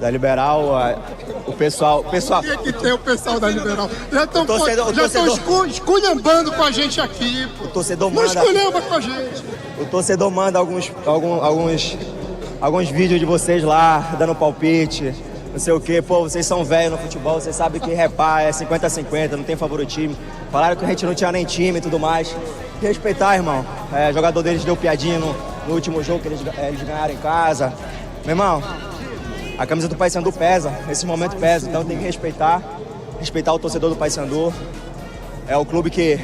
da Liberal, o pessoal... Tinha que ter o pessoal da Liberal. Já estão esculhambando com a gente aqui, pô. O torcedor não manda... esculhamba com a gente. O torcedor manda alguns vídeos de vocês lá, dando palpite, não sei o quê. Pô, vocês são velhos no futebol, vocês sabem que repar é 50-50, não tem favoritismo. Falaram que a gente não tinha nem time e tudo mais. Respeitar, irmão. O jogador deles deu piadinha no último jogo que eles ganharam em casa. Meu irmão, a camisa do Paysandu pesa, nesse momento pesa, então tem que respeitar o torcedor do Paysandu. É o clube que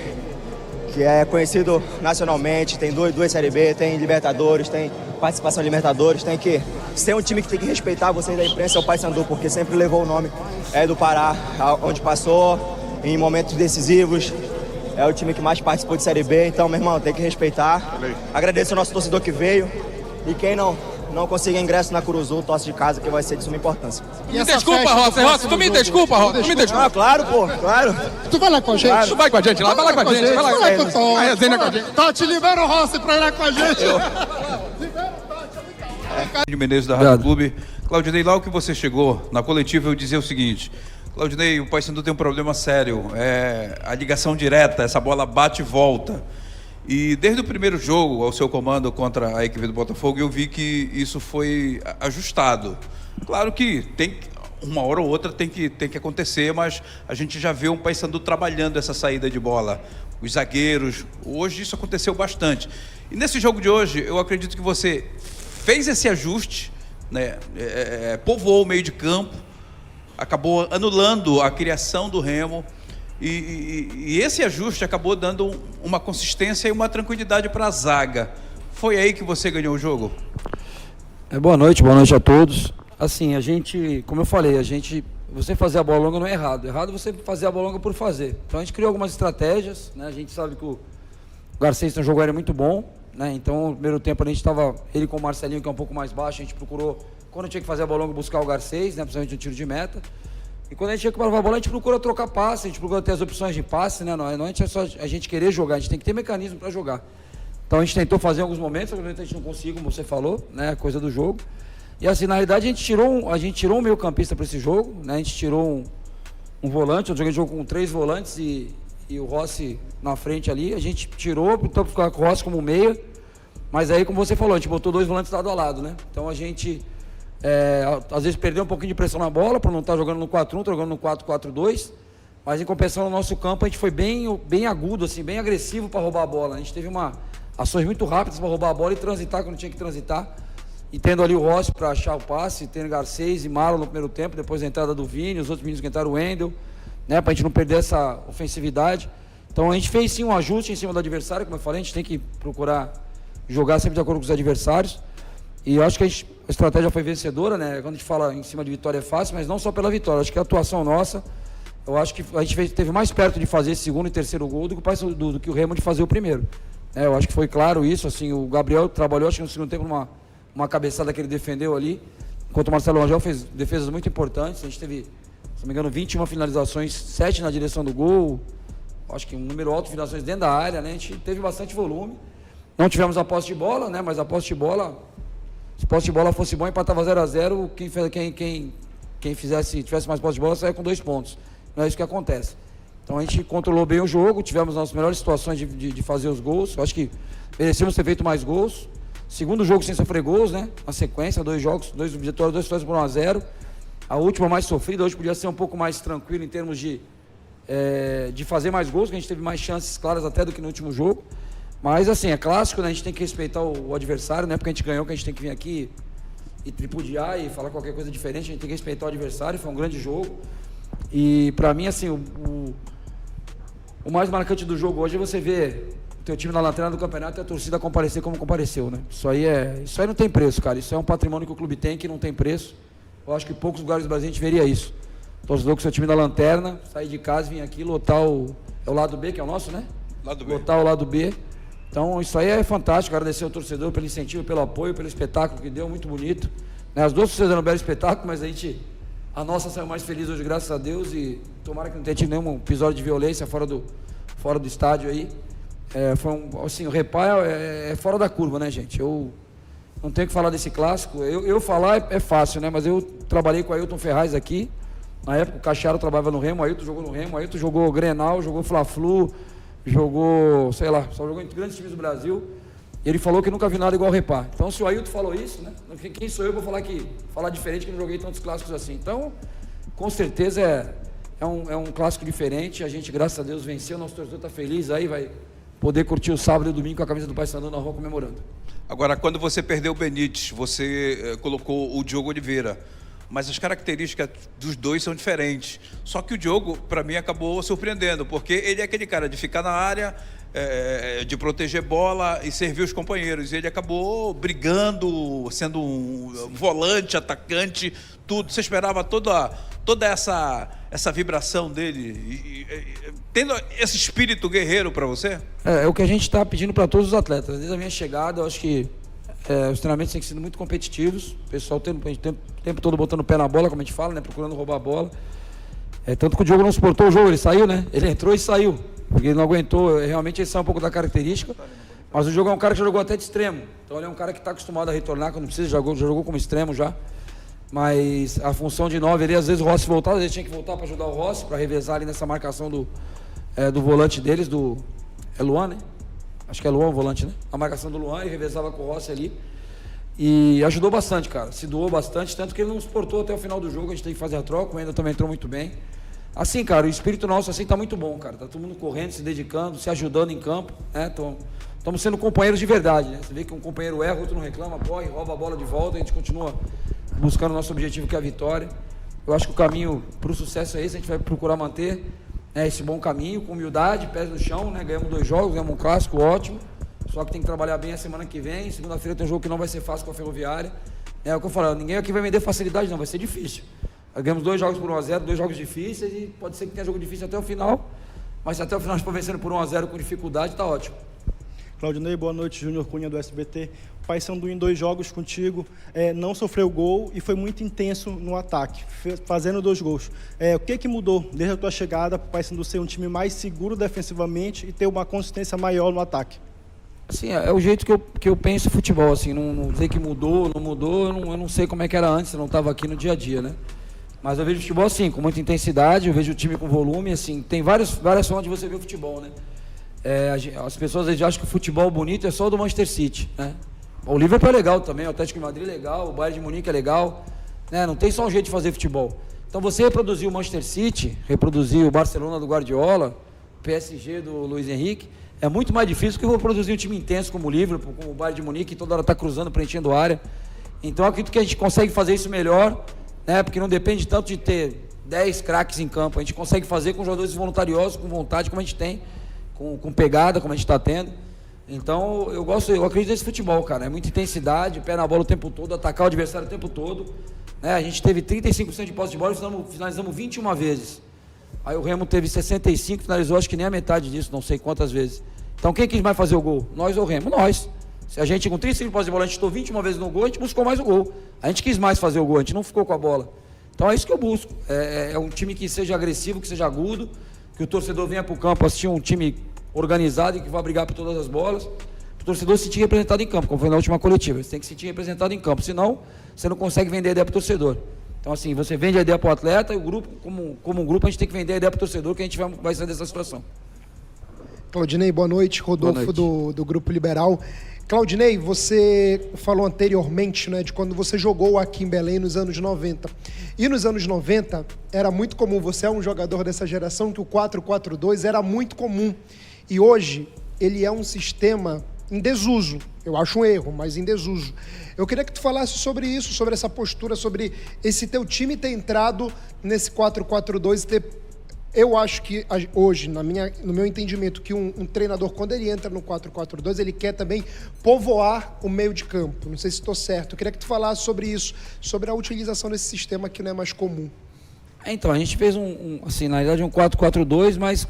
é conhecido nacionalmente, tem duas Série B, tem Libertadores, tem participação em Libertadores, se tem um time que tem que respeitar vocês da imprensa é o Paysandu, porque sempre levou o nome do Pará, onde passou, em momentos decisivos, é o time que mais participou de Série B, então, meu irmão, tem que respeitar. Agradeço ao nosso torcedor que veio, e quem não conseguir ingresso na Curuzu, torce de casa, que vai ser de suma importância. Me desculpa, Rossi, tu me desculpa, Rossi, tu me desculpa. Ah, claro, pô, claro. Tu vai lá com a gente? Claro. Tu vai com a gente lá, vai lá com a gente, vai lá com a gente. Vai resenha com a gente. Tati, libera o Rossi pra ir lá com a gente. De Menezes da Rádio Clube. Claudinei, lá o que você chegou na coletiva, eu dizia o seguinte: Claudinei, o Paysandu tem um problema sério, a ligação direta, essa bola bate e volta. E desde o primeiro jogo, ao seu comando contra a equipe do Botafogo, eu vi que isso foi ajustado. Claro que uma hora ou outra tem que acontecer, mas a gente já vê um Paysandu trabalhando essa saída de bola. Os zagueiros, hoje isso aconteceu bastante. E nesse jogo de hoje, eu acredito que você fez esse ajuste, né? Povoou o meio de campo, acabou anulando a criação do Remo. E esse ajuste acabou dando uma consistência e uma tranquilidade para a zaga. Foi aí que você ganhou o jogo? Boa noite a todos. Assim, a gente, como eu falei, você fazer a bola longa não é errado. Errado é você fazer a bola longa por fazer. Então a gente criou algumas estratégias, né? A gente sabe que o Garcês tem um jogo aéreo muito bom, né? Então no primeiro tempo a gente estava, ele com o Marcelinho, que é um pouco mais baixo, a gente procurou, quando tinha que fazer a bola longa, buscar o Garcês, né? Principalmente no tiro de meta. E quando a gente tinha que parar a bola, a gente procura trocar passe, a gente procura ter as opções de passe, né? Não é só a gente querer jogar, a gente tem que ter mecanismo para jogar. Então a gente tentou fazer em alguns momentos, obviamente a gente não conseguiu, como você falou, né? Coisa do jogo. E assim, na realidade, a gente tirou um meio campista para esse jogo, né? A gente tirou um volante, eu joguei jogo com 3 volantes e o Rossi na frente ali. A gente tirou, então ficar com o Rossi como meia, mas aí, como você falou, a gente botou 2 volantes lado a lado, né? Então a gente... às vezes perdeu um pouquinho de pressão na bola, para não estar jogando no 4-1, jogando no 4-4-2, mas em compensação no nosso campo a gente foi bem agudo, assim, bem agressivo para roubar a bola. A gente teve ações muito rápidas para roubar a bola e transitar quando tinha que transitar, e tendo ali o Rossi para achar o passe, tendo Garcês e Marlon no primeiro tempo, depois da entrada do Vini, os outros meninos que entraram, o Wendel, né, para a gente não perder essa ofensividade. Então a gente fez sim um ajuste em cima do adversário, como eu falei, a gente tem que procurar jogar sempre de acordo com os adversários. E eu acho que a estratégia foi vencedora, né? Quando a gente fala em cima de vitória é fácil, mas não só pela vitória. Eu acho que a atuação nossa, eu acho que a gente esteve mais perto de fazer esse segundo e terceiro gol do que o Remo de fazer o primeiro. Eu acho que foi claro isso, assim, o Gabriel trabalhou, acho que no segundo tempo, uma cabeçada que ele defendeu ali, enquanto o Marcelo Angel fez defesas muito importantes. A gente teve, se não me engano, 21 finalizações, 7 na direção do gol, acho que um número alto de finalizações dentro da área, né? A gente teve bastante volume. Não tivemos a posse de bola, né? Mas a posse de bola... Se posse de bola fosse bom, empatava 0-0, quem tivesse mais posse de bola saia com 2 pontos. Não é isso que acontece. Então a gente controlou bem o jogo, tivemos as melhores situações de fazer os gols. Eu acho que merecemos ter feito mais gols. Segundo jogo sem sofrer gols, né? Na sequência, 2 jogos, 2 vitórias, 2 vitórias por 1-0. A última mais sofrida, hoje podia ser um pouco mais tranquilo em termos de fazer mais gols, que a gente teve mais chances claras até do que no último jogo. Mas assim, é clássico, né? A gente tem que respeitar o adversário, não é porque a gente ganhou que a gente tem que vir aqui e tripudiar e falar qualquer coisa diferente. A gente tem que respeitar o adversário, foi um grande jogo. E pra mim, assim, o mais marcante do jogo hoje é você ver o teu time na lanterna do campeonato e a torcida comparecer como compareceu, né? Isso aí não tem preço, cara. Isso é um patrimônio que o clube tem, que não tem preço. Eu acho que em poucos lugares do Brasil a gente veria isso. Torcedor com seu time na lanterna, sair de casa, vir aqui, lotar o lado B, que é o nosso, né? Lado B. Lotar o lado B. Então isso aí é fantástico, agradecer ao torcedor pelo incentivo, pelo apoio, pelo espetáculo que deu, muito bonito. As duas fizeram um belo espetáculo, mas a nossa saiu mais feliz hoje, graças a Deus, e tomara que não tenha tido nenhum episódio de violência fora do estádio aí. Assim, o Repá é fora da curva, né, gente? Eu não tenho que falar desse clássico, eu falar é fácil, né, mas eu trabalhei com o Ailton Ferraz aqui. Na época o Caxiaro trabalhava no Remo, o Ailton jogou no Remo, o Ailton jogou Grenal, jogou Fla-Flu, jogou, sei lá, só jogou em grandes times do Brasil. Ele falou que nunca viu nada igual ao Repar. Então, se o Ailton falou isso, né? Quem sou eu para falar diferente, que não joguei tantos clássicos assim. Então, com certeza é um clássico diferente. A gente, graças a Deus, venceu. Nosso torcedor está feliz aí, vai poder curtir o sábado e o domingo com a camisa do Paysandu na rua comemorando. Agora, quando você perdeu o Benítez, você colocou o Diogo Oliveira. Mas as características dos dois são diferentes. Só que o Diogo, para mim, acabou surpreendendo, porque ele é aquele cara de ficar na área, de proteger bola e servir os companheiros. Ele acabou brigando, sendo um volante, atacante, tudo. Você esperava toda essa vibração dele, tendo esse espírito guerreiro para você? É o que a gente está pedindo para todos os atletas. Desde a minha chegada, eu acho que os treinamentos têm sido muito competitivos, o pessoal o tempo todo botando o pé na bola, como a gente fala, né, procurando roubar a bola. Tanto que o Diogo não suportou o jogo, ele saiu, né? Ele entrou e saiu, porque ele não aguentou. Realmente esse é um pouco da característica, mas o Diogo é um cara que já jogou até de extremo, então ele é um cara que está acostumado a retornar quando precisa, já jogou como extremo já. Mas a função de 9 ali, às vezes o Rossi voltava, às vezes tinha que voltar para ajudar o Rossi, para revezar ali nessa marcação do volante deles, é Luan, né? Acho que é Luan o volante, né? A marcação do Luan, ele revezava com o Rossi ali. E ajudou bastante, cara. Se doou bastante, tanto que ele não suportou até o final do jogo. A gente tem que fazer a troca, o Wendel também entrou muito bem. Assim, cara, o espírito nosso assim tá muito bom, cara. Tá todo mundo correndo, se dedicando, se ajudando em campo, né? Estamos sendo companheiros de verdade, né? Você vê que um companheiro erra, outro não reclama, corre, rouba a bola de volta, a gente continua buscando o nosso objetivo, que é a vitória. Eu acho que o caminho para o sucesso é esse, a gente vai procurar manter esse bom caminho, com humildade, pés no chão, né? Ganhamos 2 jogos, ganhamos um clássico, ótimo. Só que tem que trabalhar bem a semana que vem. Segunda-feira tem um jogo que não vai ser fácil com a Ferroviária. É o que eu falo, ninguém aqui vai me dar facilidade, não, vai ser difícil. Ganhamos 2 jogos por 1-0, 2 jogos difíceis, e pode ser que tenha jogo difícil até o final, mas se até o final a gente for vencendo por 1-0 com dificuldade, tá ótimo. Claudinei, boa noite, Júnior Cunha do SBT. O Paysandu em 2 jogos contigo, não sofreu gol e foi muito intenso no ataque, fazendo 2 gols. O que mudou desde a tua chegada para o Paysandu ser um time mais seguro defensivamente e ter uma consistência maior no ataque? Assim, é o jeito que eu penso em futebol, assim, não sei que mudou, não mudou, eu não sei como é que era antes, eu não estava aqui no dia a dia, né? Mas eu vejo futebol assim, com muita intensidade, eu vejo o time com volume, assim, tem várias formas de você ver o futebol, né? As pessoas acham que o futebol bonito é só o do Manchester City, né? O Liverpool é legal também, o Atlético de Madrid é legal, o Bayern de Munique é legal, né? Não tem só um jeito de fazer futebol. Então você reproduzir o Manchester City, reproduzir o Barcelona do Guardiola, o PSG do Luiz Henrique, é muito mais difícil que eu vou produzir um time intenso como o Liverpool, como o Bayern de Munique, que toda hora está cruzando, preenchendo a área. Então eu acredito que a gente consegue fazer isso melhor, né? Porque não depende tanto de ter 10 craques em campo, a gente consegue fazer com jogadores voluntariosos, com vontade, como a gente tem, com pegada, como a gente está tendo. Então eu acredito nesse futebol, cara, é muita intensidade, pé na bola o tempo todo, atacar o adversário o tempo todo, né? A gente teve 35% de posse de bola e finalizamos 21 vezes. Aí o Remo teve 65, finalizou acho que nem a metade disso, não sei quantas vezes. Então quem quis mais fazer o gol? Nós ou o Remo? Nós. Se a gente com 35 de posse de bola, a gente chutou 21 vezes no gol, a gente buscou mais o gol. A gente quis mais fazer o gol, a gente não ficou com a bola. Então é isso que eu busco. É um time que seja agressivo, que seja agudo, que o torcedor venha para o campo assistir um time organizado e que vai brigar por todas as bolas. O torcedor se sentir representado em campo, como foi na última coletiva. Você tem que se sentir representado em campo, senão você não consegue vender a ideia para o torcedor. Então assim, você vende a ideia para o atleta e o grupo, como um grupo, a gente tem que vender a ideia para o torcedor, que a gente vai sair dessa situação. Claudinei, boa noite. Rodolfo do Grupo Liberal. Claudinei, você falou anteriormente, né, de quando você jogou aqui em Belém nos anos 90. E nos anos 90 era muito comum, você é um jogador dessa geração, que o 4-4-2 era muito comum. E hoje ele é um sistema em desuso. Eu acho um erro, mas em desuso. Eu queria que tu falasse sobre isso, sobre essa postura, sobre esse teu time ter entrado nesse 4-4-2 e ter... Eu acho que hoje, no meu entendimento, que um treinador, quando ele entra no 4-4-2, ele quer também povoar o meio de campo. Não sei se estou certo. Eu queria que tu falasse sobre isso, sobre a utilização desse sistema que não é mais comum. Então, a gente fez assim, na realidade, um 4-4-2, mas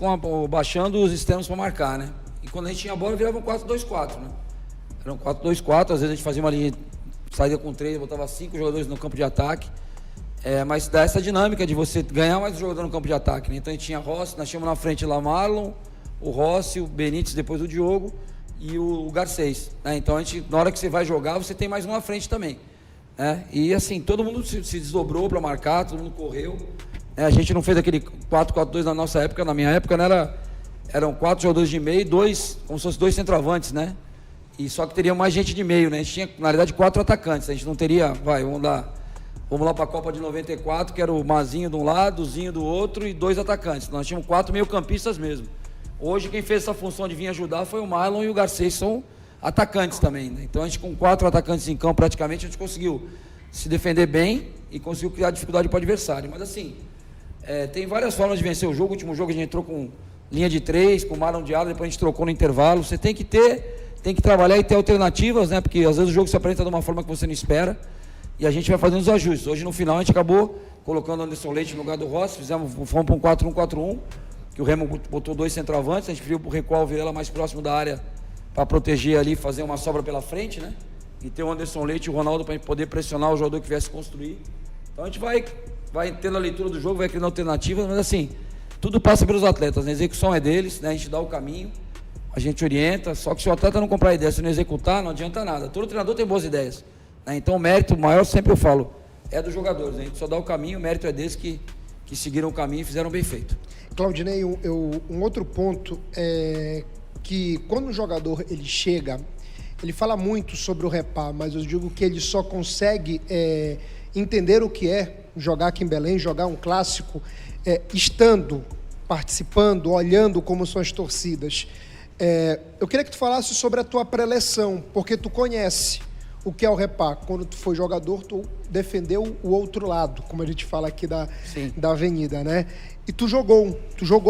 baixando os extremos para marcar, né? E quando a gente tinha a bola, virava um 4-2-4, né? Era um 4-2-4, às vezes a gente fazia uma linha, saída com 3, botava 5 jogadores no campo de ataque. Mas dá essa dinâmica de você ganhar mais um jogador no campo de ataque, né? Então a gente tinha Rossi, nós tínhamos na frente lá Marlon, o Rossi, o Benítez, depois o Diogo e o Garcês, né? Então a gente, na hora que você vai jogar, você tem mais um na frente também. né? E assim, todo mundo se desdobrou para marcar, todo mundo correu. A gente não fez aquele 4-4-2 na nossa época, na minha época, né? Eram 4 jogadores de meio e 2, como se fossem 2 centroavantes, né? E só que teria mais gente de meio, né? A gente tinha, na realidade, 4 atacantes. A gente não teria, vamos lá para a Copa de 94, que era o Mazinho de um lado, o Zinho do outro e 2 atacantes. Nós tínhamos 4 meio-campistas mesmo. Hoje, quem fez essa função de vir ajudar foi o Marlon e o Garcês, são atacantes também, né? Então, a gente com 4 atacantes em campo, praticamente, a gente conseguiu se defender bem e conseguiu criar dificuldade para o adversário. Mas, assim, tem várias formas de vencer o jogo. O último jogo a gente entrou com linha de 3, com Marlon de ala, depois a gente trocou no intervalo. Você tem que trabalhar e ter alternativas, né? Porque às vezes o jogo se apresenta de uma forma que você não espera e a gente vai fazendo os ajustes. Hoje no final a gente acabou colocando o Anderson Leite no lugar do Rossi, fomos para um 4-1-4-1, que o Remo botou 2 centroavantes, a gente preferiu recuar o Vilela mais próximo da área para proteger ali, fazer uma sobra pela frente, né? E ter o Anderson Leite e o Ronaldo para poder pressionar o jogador que viesse construir. Então a gente vai tendo a leitura do jogo, vai criando alternativas, mas assim, tudo passa pelos atletas, né? A execução é deles, né? A gente dá o caminho, a gente orienta, só que se o atleta não comprar a ideia, se não executar, não adianta nada. Todo treinador tem boas ideias, né? Então o mérito maior, sempre eu falo, é dos jogadores, né? A gente só dá o caminho, o mérito é deles que seguiram o caminho e fizeram bem feito. Claudinei, um outro ponto é que quando o jogador ele chega, ele fala muito sobre o Repá, mas eu digo que ele só consegue entender o que é jogar aqui em Belém, jogar um clássico, estando, participando, olhando como são as torcidas. Eu queria que tu falasse sobre a tua preleção, porque tu conhece o que é o Repá. Quando tu foi jogador, tu defendeu o outro lado, como a gente fala aqui da avenida, né? E tu jogou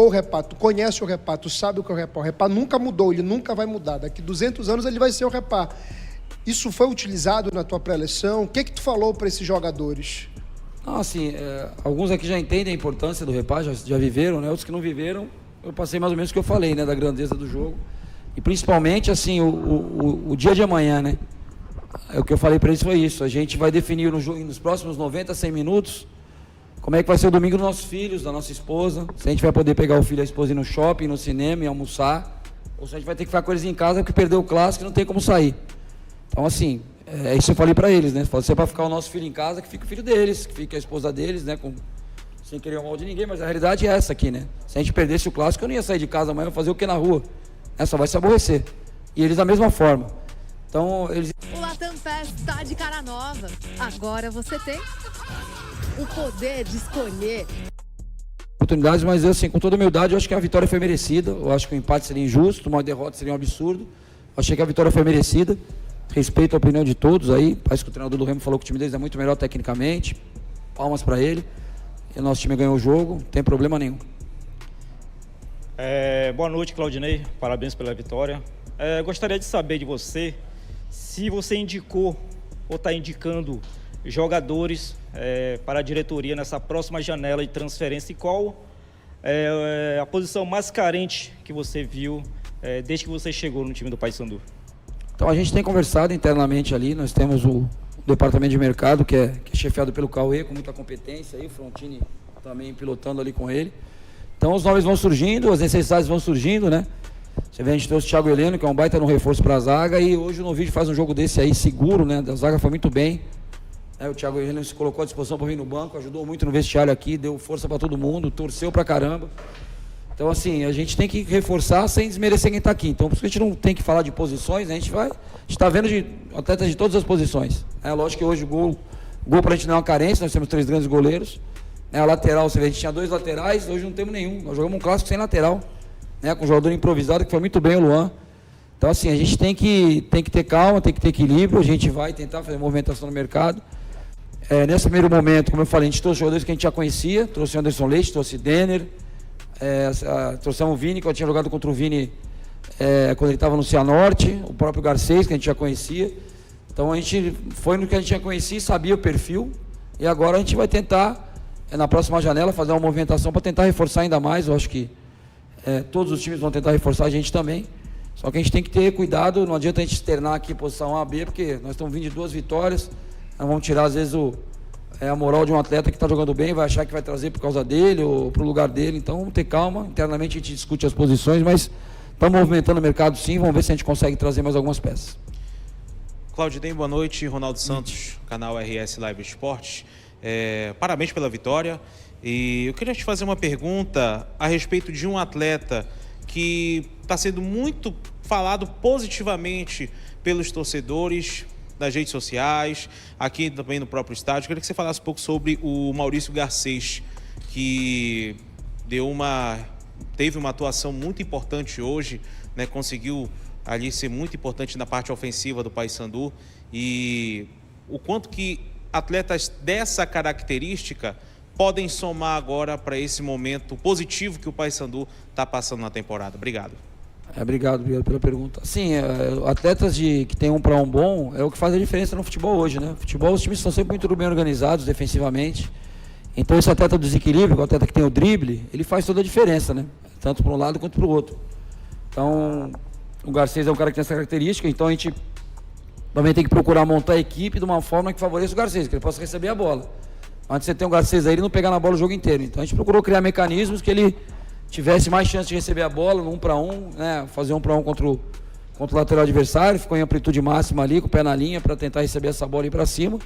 o Repá, tu conhece o Repá, tu sabe o que é o Repá. O Repá nunca mudou, ele nunca vai mudar. Daqui 200 anos ele vai ser o Repá. Isso foi utilizado na tua pré-eleição? O que tu falou para esses jogadores? Não, assim, alguns aqui já entendem a importância do Repá, já viveram, né? Outros que não viveram, eu passei mais ou menos o que eu falei, né? Da grandeza do jogo. E principalmente, assim, o dia de amanhã, né? O que eu falei para eles foi isso. A gente vai definir nos próximos 90, 100 minutos como é que vai ser o domingo dos nossos filhos, da nossa esposa. Se a gente vai poder pegar o filho e a esposa ir no shopping, no cinema e almoçar. Ou se a gente vai ter que ficar com eles em casa porque perdeu o clássico e não tem como sair. Então, assim, é isso que eu falei para eles, né? Se é para ficar o nosso filho em casa, que fique o filho deles, que fique a esposa deles, né? Sem querer o mal de ninguém, mas a realidade é essa aqui, né? Se a gente perdesse o clássico, eu não ia sair de casa amanhã, fazer o que na rua? Só vai se aborrecer. E eles da mesma forma. Então, eles... O Latam Fest está de cara nova. Agora você tem o poder de escolher oportunidades, mas assim, com toda humildade, eu acho que a vitória foi merecida. Eu acho que o empate seria injusto, uma derrota seria um absurdo. Eu achei que a vitória foi merecida. Respeito a opinião de todos aí. Parece que o treinador do Remo falou que o time deles é muito melhor tecnicamente. Palmas para ele. E o nosso time ganhou o jogo, não tem problema nenhum. Boa noite, Claudinei. Parabéns pela vitória. Gostaria de saber de você se você indicou ou está indicando jogadores para a diretoria nessa próxima janela de transferência e qual a posição mais carente que você viu desde que você chegou no time do Paysandu. Então a gente tem conversado internamente ali, nós temos o departamento de mercado que é chefiado pelo Cauê, com muita competência aí, o Frontini também pilotando ali com ele. Então os nomes vão surgindo, as necessidades vão surgindo, né? Você vê, a gente trouxe o Thiago Heleno, que é um baita no reforço para a zaga, e hoje o Novídeo faz um jogo desse aí seguro, né? A zaga foi muito bem. O Thiago Heleno se colocou à disposição para vir no banco, ajudou muito no vestiário aqui, deu força para todo mundo, torceu pra caramba. Então, assim, a gente tem que reforçar sem desmerecer quem está aqui. Então, por isso que a gente não tem que falar de posições, né? A gente está vendo atletas de todas as posições. Lógico que hoje o gol para a gente não é uma carência, nós temos 3 grandes goleiros. A lateral, você vê, a gente tinha 2 laterais, hoje não temos nenhum. Nós jogamos um clássico sem lateral, né? Com um jogador improvisado, que foi muito bem o Luan. Então, assim, a gente tem que ter calma, tem que ter equilíbrio, a gente vai tentar fazer movimentação no mercado. Nesse primeiro momento, como eu falei, a gente trouxe jogadores que a gente já conhecia, trouxe o Anderson Leite, trouxe Denner, trouxemos o Vini, que eu tinha jogado contra o Vini quando ele estava no Cianorte, o próprio Garcês, que a gente já conhecia. Então a gente foi no que a gente já conhecia, sabia o perfil, e agora a gente vai tentar, na próxima janela, fazer uma movimentação para tentar reforçar ainda mais. Eu acho que todos os times vão tentar reforçar a gente também, só que a gente tem que ter cuidado, não adianta a gente externar aqui posição A, B, porque nós estamos vindo de 2 vitórias, nós vamos tirar às vezes a moral de um atleta que está jogando bem, vai achar que vai trazer por causa dele ou para o lugar dele. Então vamos ter calma, internamente a gente discute as posições, mas estamos movimentando o mercado sim, vamos ver se a gente consegue trazer mais algumas peças. Claudinei, boa noite. Ronaldo Santos, canal RS Live Esportes. Parabéns pela vitória. E eu queria te fazer uma pergunta a respeito de um atleta que está sendo muito falado positivamente pelos torcedores das redes sociais, aqui também no próprio estádio. Eu queria que você falasse um pouco sobre o Maurício Garcês, que teve uma atuação muito importante hoje, né? Conseguiu ali ser muito importante na parte ofensiva do Paysandu, e o quanto que atletas dessa característica podem somar agora para esse momento positivo que o Paysandu está passando na temporada. Obrigado. Obrigado pela pergunta. Sim, atletas que tem um para um bom é o que faz a diferença no futebol hoje, né? No futebol, os times estão sempre muito bem organizados defensivamente. Então, esse atleta do desequilíbrio, o atleta que tem o drible, ele faz toda a diferença, né? Tanto para um lado quanto para o outro. Então, o Garcês é um cara que tem essa característica, então a gente também tem que procurar montar a equipe de uma forma que favoreça o Garcês, que ele possa receber a bola. Antes você tem um Garcês aí, ele não pegar na bola o jogo inteiro. Então, a gente procurou criar mecanismos que ele tivesse mais chance de receber a bola no 1 para 1, né? Fazer 1 para 1 contra o lateral adversário, ficou em amplitude máxima ali, com o pé na linha, para tentar receber essa bola e ir para cima.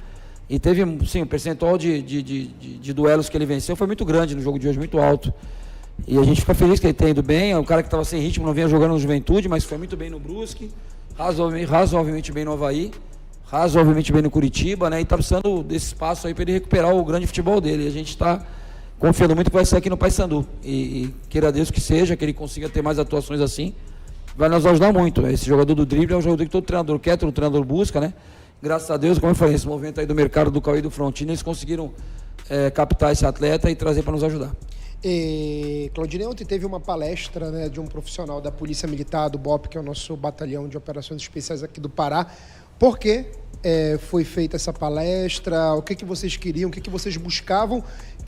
E teve, sim, o percentual de duelos que ele venceu foi muito grande no jogo de hoje, muito alto. E a gente fica feliz que ele tenha ido bem. É um cara que estava sem ritmo, não vinha jogando no Juventude, mas foi muito bem no Brusque, razoavelmente bem no Avaí, razoavelmente bem no Curitiba, né? E está precisando desse espaço aí para ele recuperar o grande futebol dele. E a gente está confiando muito que vai ser aqui no Paysandu. E queira Deus que seja, que ele consiga ter mais atuações assim. Vai nos ajudar muito. Esse jogador do drible é um jogador que todo treinador quer, todo treinador busca, né? Graças a Deus, como eu falei, esse movimento aí do mercado do Cauê e do Frontino, eles conseguiram captar esse atleta e trazer para nos ajudar. Claudinei, ontem teve uma palestra, né, de um profissional da Polícia Militar, do BOP, que é o nosso batalhão de operações especiais aqui do Pará. Por que foi feita essa palestra? O que vocês queriam? O que vocês buscavam?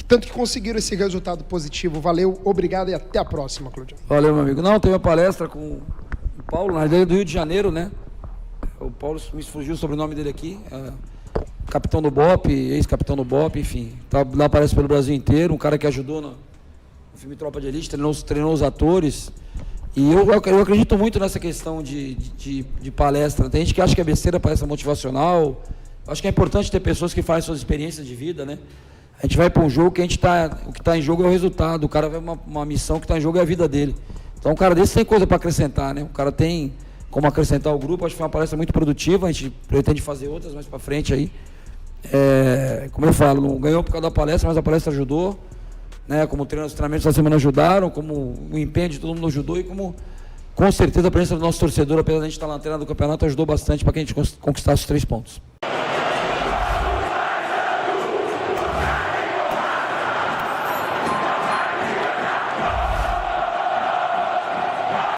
Tanto que conseguiram esse resultado positivo. Valeu, obrigado e até a próxima, Claudinei. Valeu, meu amigo. Não, teve uma palestra com o Paulo, na verdade, do Rio de Janeiro, né? O Paulo, me fugiu o sobrenome dele aqui, capitão do BOP, ex-capitão do BOP, enfim, lá aparece pelo Brasil inteiro, um cara que ajudou no filme Tropa de Elite, treinou os atores, e eu acredito muito nessa questão de palestra. Tem gente que acha que é besteira, palestra motivacional. Acho que é importante ter pessoas que fazem suas experiências de vida, né? A gente vai para um jogo que o que está em jogo é o resultado, o cara vai uma missão que está em jogo é a vida dele. Então, um cara desse tem coisa para acrescentar, né? O cara tem como acrescentar o grupo. Acho que foi uma palestra muito produtiva, a gente pretende fazer outras mais para frente aí. Como eu falo, não ganhou por causa da palestra, mas a palestra ajudou, né? Como os treinamentos da semana ajudaram, como o empenho de todo mundo ajudou, e como, com certeza, a presença do nosso torcedor, apesar de a gente estar na lanterna do campeonato, ajudou bastante para que a gente conquistasse os 3 pontos.